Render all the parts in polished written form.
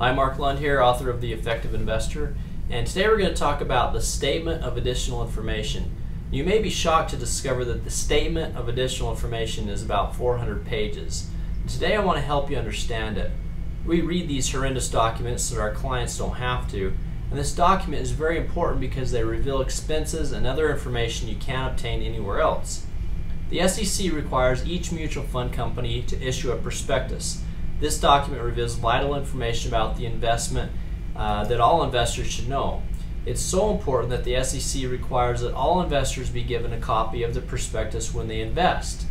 Hi, Mark Lund here, author of The Effective Investor, and today we're going to talk about the statement of additional information. You may be shocked to discover that the statement of additional information is about 400 pages. Today I want to help you understand it. We read these horrendous documents so that our clients don't have to, and this document is very important because they reveal expenses and other information you can't obtain anywhere else. The SEC requires each mutual fund company to issue a prospectus. This document reveals vital information about the investment that all investors should know. It's so important that the SEC requires that all investors be given a copy of the prospectus when they invest.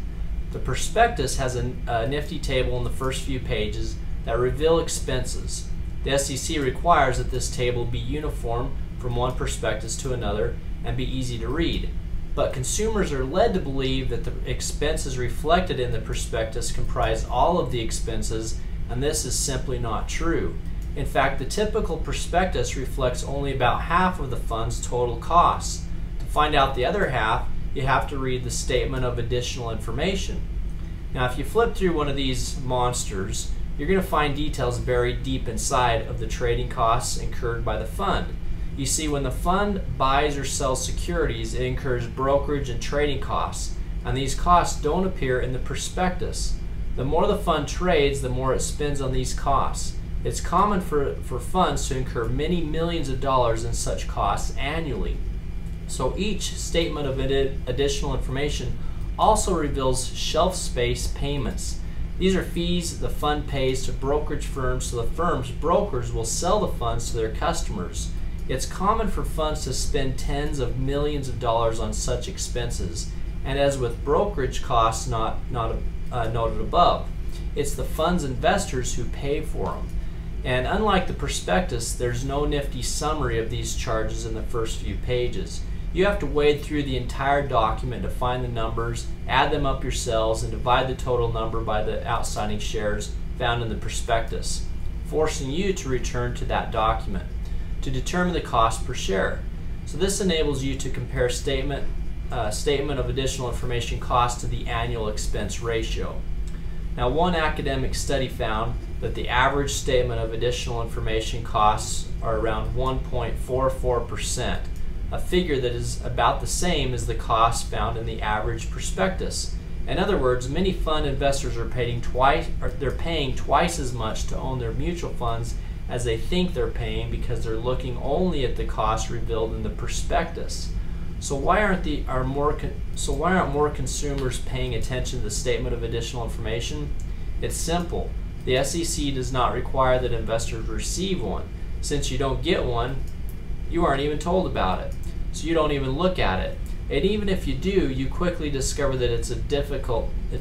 The prospectus has a nifty table in the first few pages that reveal expenses. The SEC requires that this table be uniform from one prospectus to another and be easy to read. But consumers are led to believe that the expenses reflected in the prospectus comprise all of the expenses, and this is simply not true. In fact, the typical prospectus reflects only about half of the fund's total costs. To find out the other half, you have to read the statement of additional information. Now, if you flip through one of these monsters, you're going to find details buried deep inside of the trading costs incurred by the fund. You see, when the fund buys or sells securities, it incurs brokerage and trading costs, and these costs don't appear in the prospectus. The more the fund trades, the more it spends on these costs. It's common for funds to incur many millions of dollars in such costs annually. So each statement of additional information also reveals shelf space payments. These are fees the fund pays to brokerage firms, so the firm's brokers will sell the funds to their customers. It's common for funds to spend tens of millions of dollars on such expenses, and as with brokerage costs not noted above, it's the fund's investors who pay for them. And unlike the prospectus, there's no nifty summary of these charges in the first few pages. You have to wade through the entire document to find the numbers, add them up yourselves, and divide the total number by the outstanding shares found in the prospectus, forcing you to return to that document to determine the cost per share. So this enables you to compare statement of additional information cost to the annual expense ratio. Now, one academic study found that the average statement of additional information costs are around 1.44%, a figure that is about the same as the cost found in the average prospectus. In other words, many fund investors are paying twice as much to own their mutual funds as they think they're paying because they're looking only at the costs revealed in the prospectus. So why aren't more consumers paying attention to the statement of additional information? It's simple. The SEC does not require that investors receive one. Since you don't get one, you aren't even told about it. So you don't even look at it. And even if you do, you quickly discover that it's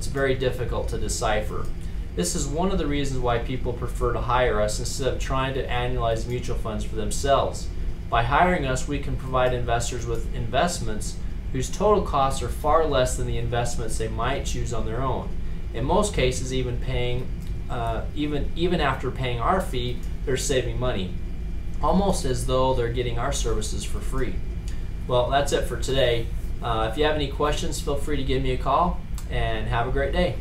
very difficult to decipher. This is one of the reasons why people prefer to hire us instead of trying to analyze mutual funds for themselves. By hiring us, we can provide investors with investments whose total costs are far less than the investments they might choose on their own. In most cases, even after paying our fee, they're saving money, almost as though they're getting our services for free. Well, that's it for today. If you have any questions, feel free to give me a call, and have a great day.